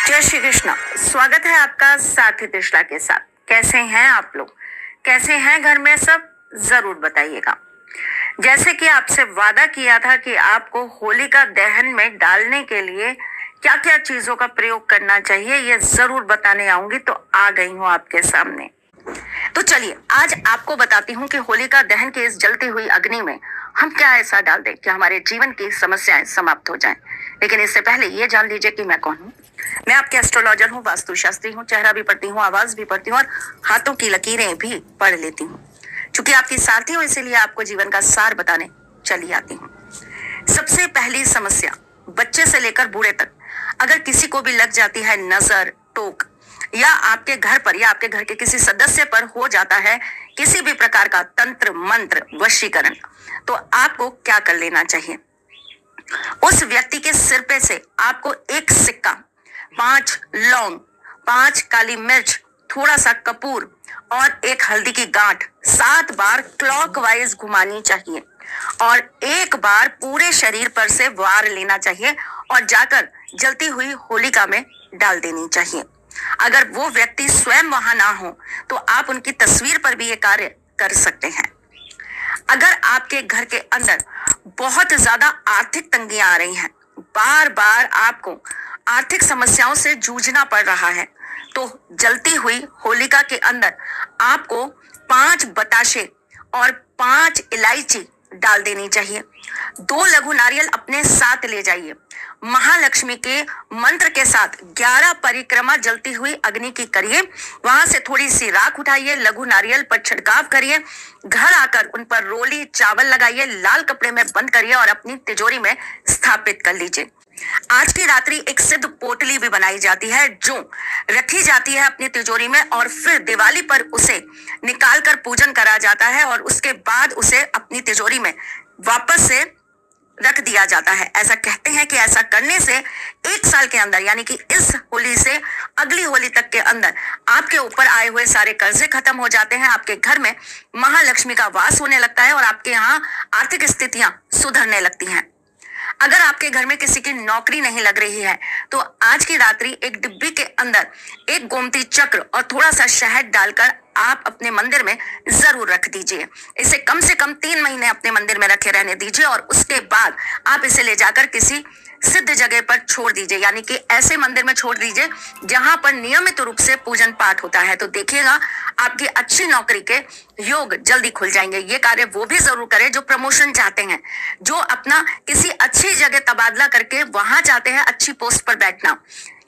जय श्री कृष्ण। स्वागत है आपका साथी त्रिशला के साथ। कैसे हैं आप लोग? कैसे हैं घर में सब? जरूर बताइएगा। जैसे कि आपसे वादा किया था कि आपको होलिका दहन में डालने के लिए क्या क्या चीजों का प्रयोग करना चाहिए, ये जरूर बताने आऊंगी। तो आ गई हूँ आपके सामने। तो चलिए आज आपको बताती हूँ कि होलिका दहन की इस जलती हुई अग्नि में हम क्या ऐसा डाल दें कि हमारे जीवन की समस्याएं समाप्त हो जाएं। लेकिन इससे पहले ये जान लीजिए कि मैं कौन हूँ। मैं आपके एस्ट्रोलॉजर हूँ, वास्तुशास्त्री हूँ, चेहरा भी पढ़ती हूँ, आवाज भी पढ़ती हूँ और हाथों की लकीरें भी पढ़ लेती हूँ। चूंकि आपकी साथी हूँ इसीलिए आपको जीवन का सार बताने चली आती हूँ। सबसे पहली समस्या, बच्चे से लेकर बूढ़े तक अगर किसी को भी लग जाती है नजर, टोक, या आपके घर पर या आपके घर के किसी सदस्य पर हो जाता है किसी भी प्रकार का तंत्र मंत्र वशीकरण, तो आपको क्या कर लेना चाहिए? उस व्यक्ति के सिर पे से आपको एक सिक्का, 5 लौंग, 5 काली मिर्च, थोड़ा सा कपूर और एक हल्दी की गांठ 7 बार क्लॉकवाइज घुमानी चाहिए और एक बार पूरे शरीर पर से वार लेना चाहिए और जाकर जलती हुई होलिका में डाल देनी चाहिए। अगर वो व्यक्ति स्वयं वहां ना हो तो आप उनकी तस्वीर पर भी ये कार्य कर सकते हैं। अगर आपके घर के अंदर बहुत ज्यादा आर्थिक तंगियां आ रही हैं, बार बार आपको आर्थिक समस्याओं से जूझना पड़ रहा है, तो जलती हुई होलिका के अंदर आपको 5 बताशे और 5 इलायची डाल देनी चाहिए। 2 लघु नारियल अपने साथ ले जाइए। महालक्ष्मी के मंत्र के साथ 11 परिक्रमा जलती हुई अग्नि की करिए। वहां से थोड़ी सी राख उठाइए, लघु नारियल पर छिड़काव करिए, घर आकर उन पर रोली चावल लगाइए, लाल कपड़े में बंद करिए और अपनी तिजोरी में स्थापित कर लीजिए। आज की रात्रि एक सिद्ध पोटली भी बनाई जाती है जो रखी जाती है अपनी तिजोरी में और फिर दिवाली पर उसे निकाल कर पूजन करा जाता है और उसके बाद उसे अपनी तिजोरी में वापस से रख दिया जाता है। ऐसा कहते हैं कि ऐसा करने से 1 साल के अंदर, यानी कि इस होली से अगली होली तक के अंदर आपके ऊपर आए हुए सारे कर्जे खत्म हो जाते हैं, आपके घर में महालक्ष्मी का वास होने लगता है और आपके यहाँ आर्थिक स्थितियां सुधरने लगती हैं। अगर आपके घर में किसी की नौकरी नहीं लग रही है तो आज की रात्रि एक डिब्बी के अंदर एक गोमती चक्र और थोड़ा सा शहद डालकर आप अपने मंदिर में जरूर रख दीजिए। इसे कम से कम 3 महीने अपने मंदिर में रखे रहने दीजिए और उसके बाद आप इसे ले जाकर किसी सिद्ध जगह पर छोड़ दीजिए, यानी कि ऐसे मंदिर में छोड़ दीजिए जहां पर नियमित रूप से पूजन पाठ होता है। तो देखिएगा आपकी अच्छी नौकरी के योग जल्दी खुल जाएंगे। ये कार्य वो भी जरूर करें जो प्रमोशन चाहते हैं, जो अपना किसी अच्छी जगह तबादला करके वहां चाहते हैं अच्छी पोस्ट पर बैठना।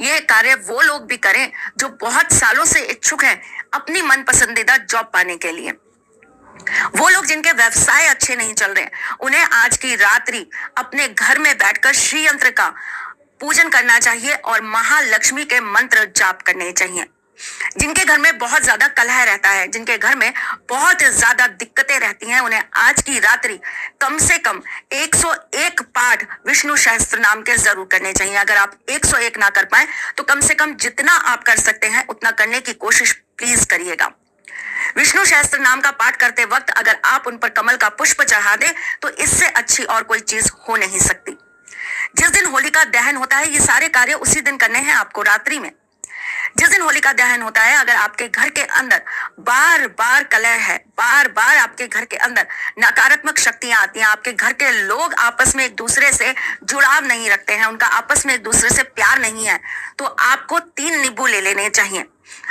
ये कार्य वो लोग भी करें जो बहुत सालों से इच्छुक हैं अपनी मन पसंदीदा जॉब पाने के लिए। वो लोग जिनके व्यवसाय अच्छे नहीं चल रहे, उन्हें आज की रात्रि अपने घर में बैठकर श्री यंत्र का पूजन करना चाहिए और महालक्ष्मी के मंत्र जाप करने चाहिए। जिनके घर में बहुत ज्यादा कलह रहता है, जिनके घर में बहुत ज्यादा दिक्कतें रहती हैं, उन्हें आज की रात्रि कम से कम 101 पाठ विष्णु सहस्त्र नाम के जरूर करने चाहिए। अगर आप 101 ना कर पाए तो कम से कम जितना आप कर सकते हैं उतना करने की कोशिश प्लीज करिएगा। विष्णु सहस्त्र नाम का पाठ करते वक्त अगर आप उन पर कमल का पुष्प चढ़ा दे तो इससे अच्छी और कोई चीज हो नहीं सकती। जिस दिन होलिका दहन होता है ये सारे कार्य उसी दिन करने हैं आपको, रात्रि में। जिस दिन होलिका दहन होता है, अगर आपके घर के अंदर बार बार कलह है, बार बार आपके घर के अंदर नकारात्मक शक्तियां आती हैं, आपके घर के लोग आपस में एक दूसरे से जुड़ाव नहीं रखते हैं, उनका आपस में एक दूसरे से प्यार नहीं है, तो आपको 3 नींबू ले लेने चाहिए।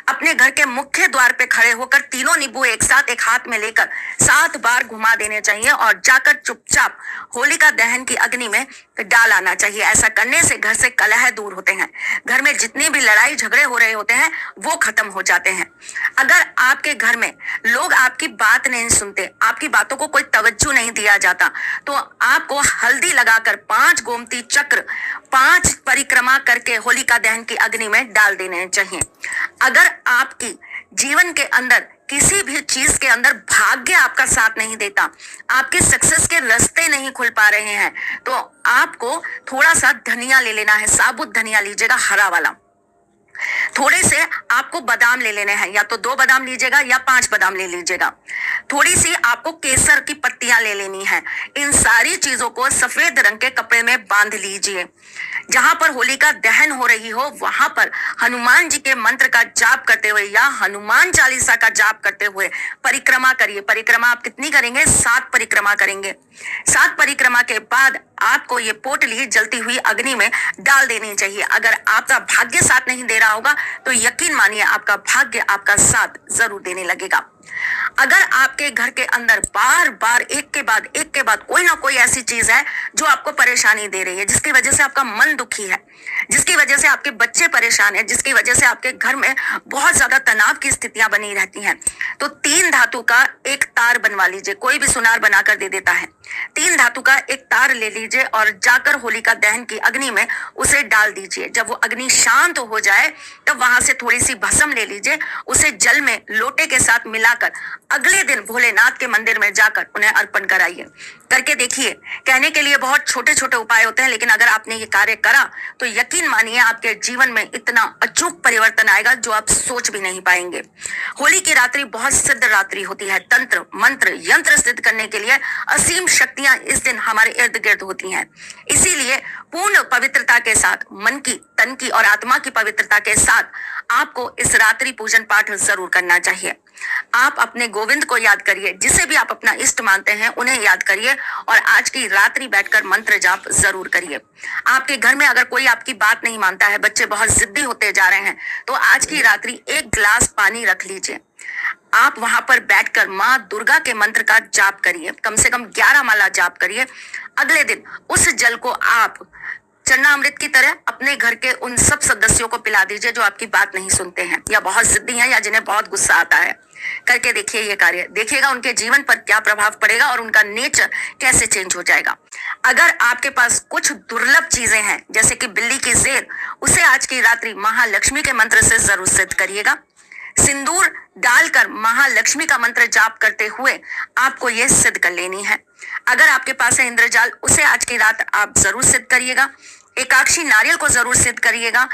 अपने घर के मुख्य द्वार पे खड़े होकर तीनों नींबू एक साथ एक हाथ में लेकर 7 बार घुमा देने चाहिए और जाकर चुपचाप होलिका दहन की अग्नि में डाल आना चाहिए। ऐसा करने से घर से कलह दूर होते हैं, घर में जितनी भी लड़ाई झगड़े हो रहे होते हैं वो खत्म हो जाते हैं। अगर आपके घर में लोग आपकी बात नहीं सुनते, आपकी बातों को कोई तवज्जो नहीं दिया जाता, तो आपको हल्दी लगाकर 5 गोमती चक्र 5 परिक्रमा करके होलिका दहन की अग्नि में डाल देने चाहिए। अगर आपकी जीवन के अंदर किसी भी चीज के अंदर भाग्य आपका साथ नहीं देता, आपके सक्सेस के रास्ते नहीं खुल पा रहे हैं, तो आपको थोड़ा सा धनिया ले लेना है, साबुत धनिया लीजिएगा, हरा वाला। थोड़े से आपको बादाम ले लेने हैं, या तो 2 बादाम लीजिएगा या 5 बादाम ले लीजिएगा। थोड़ी सी आपको केसर की पत्तियां ले लेनी है। इन सारी चीजों को सफेद रंग के कपड़े में बांध लीजिए। जहां पर होलिका दहन हो रही हो वहां पर हनुमान जी के मंत्र का जाप करते हुए या हनुमान चालीसा का जाप करते हुए परिक्रमा करिए। परिक्रमा आप कितनी करेंगे? 7 परिक्रमा करेंगे। 7 परिक्रमा के बाद आपको ये पोटली जलती हुई अग्नि में डाल देनी चाहिए। अगर आपका भाग्य साथ नहीं दे रहा होगा तो यकीन मानिए आपका भाग्य आपका साथ जरूर देने लगेगा। अगर आपके घर के अंदर बार बार एक के बाद कोई ना कोई ऐसी चीज है जो आपको परेशानी दे रही है, जिसकी वजह से आपका मन दुखी है, जिसकी वजह से आपके बच्चे परेशान है, जिसकी वजह से आपके घर में बहुत ज्यादा तनाव की स्थितियां बनी रहती हैं, तो 3 धातु का एक तार बनवा लीजिए। कोई भी सुनार बनाकर दे देता है। 3 धातु का एक तार ले लीजिए और जाकर होलिका दहन की अग्नि में उसे डाल दीजिए। जब वो अग्नि शांत हो जाए तब वहां से थोड़ी सी भस्म ले लीजिए, उसे जल में लोटे के साथ मिलाकर अगले दिन भोलेनाथ के मंदिर में जाकर उन्हें अर्पण कराइए। करके देखिए। कहने के लिए बहुत छोटे छोटे उपाय होते हैं, लेकिन अगर आपने ये कार्य करा तो यकीन मानिए आपके जीवन में इतना अचूक परिवर्तन आएगा जो आप सोच भी नहीं पाएंगे। होली की रात्रि बहुत सिद्ध रात्रि होती है। तंत्र मंत्र यंत्र सिद्ध करने के लिए असीम शक्तियां इस दिन हमारे इर्द गिर्द होती हैं। इसीलिए पूर्ण पवित्रता के साथ, मन की, तन की और आत्मा की पवित्रता के साथ आपको इस रात्रि पूजन पाठ जरूर करना चाहिए। आप अपने गोविंद को याद करिए, जिसे भी आप अपना इष्ट मानते हैं उन्हें याद करिए और आज की रात्रि बैठकर मंत्र जाप जरूर करिए। आपके घर में अगर कोई आपकी बात नहीं मानता है, बच्चे बहुत जिद्दी होते जा रहे हैं, तो आज की रात्रि 1 गिलास पानी रख लीजिए। आप वहां पर बैठकर माँ दुर्गा के मंत्र का जाप करिए, कम से कम 11 माला जाप करिए। अगले दिन उस जल को आप चरणामृत की तरह अपने घर के उन सब सदस्यों को पिला दीजिए जो आपकी बात नहीं सुनते हैं या बहुत जिद्दी हैं या जिन्हें बहुत गुस्सा आता है। करके देखिए ये कार्य, देखिएगा उनके जीवन पर क्या प्रभाव पड़ेगा और उनका नेचर कैसे चेंज हो जाएगा। अगर आपके पास कुछ दुर्लभ चीजें हैं जैसे कि बिल्ली की जेर, उसे आज की रात्रि महालक्ष्मी के मंत्र से जरूर सिद्ध करिएगा। सिंदूर डालकर महालक्ष्मी का मंत्र जाप करते हुए आपको ये सिद्ध कर लेनी है। अगर आपके पास है इंद्रजाल, उसे आज की रात आप जरूर सिद्ध करिएगा। एकाक्षी नारियल को जरूर सिद्ध करिएगा।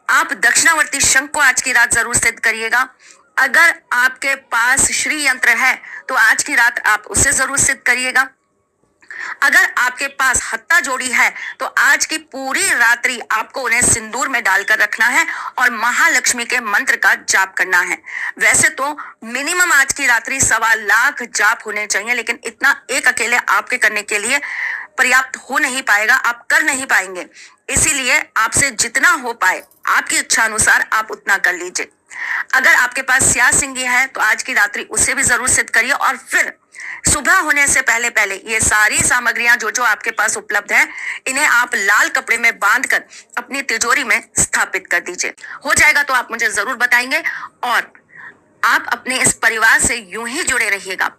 आप दक्षिणावर्ती शंख को आज की रात जरूर सिद्ध करिएगा। अगर आपके पास श्री यंत्र है तो आज की रात आप उसे जरूर सिद्ध करिएगा। अगर आपके पास हत्ता जोड़ी है तो आज की पूरी रात्रि आपको उन्हें सिंदूर में डालकर रखना है और महालक्ष्मी के मंत्र का जाप करना है। वैसे तो मिनिमम आज की रात्रि 1.25 लाख जाप होने चाहिए, लेकिन इतना एक अकेले आपके करने के लिए पर्याप्त हो नहीं पाएगा, आप कर नहीं पाएंगे। इसीलिए आपसे जितना हो पाए आपकी इच्छा अनुसार आप उतना कर लीजिए। अगर आपके पास स्याह सिंगी है तो आज की रात्रि उसे भी जरूर सिद्ध करिए और फिर सुबह होने से पहले पहले ये सारी सामग्रियां जो आपके पास उपलब्ध है, इन्हें आप लाल कपड़े में बांधकर अपनी तिजोरी में स्थापित कर दीजिए। हो जाएगा तो आप मुझे जरूर बताएंगे और आप अपने इस परिवार से यूं ही जुड़े रहिएगा।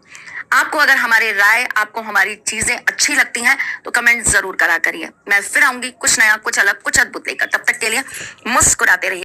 आपको अगर हमारी राय, आपको हमारी चीजें अच्छी लगती हैं तो कमेंट जरूर करा करिए। मैं फिर आऊंगी कुछ नया, कुछ अलग, कुछ अद्भुत लेकर। तब तक के लिए मुस्कुराते रहिए।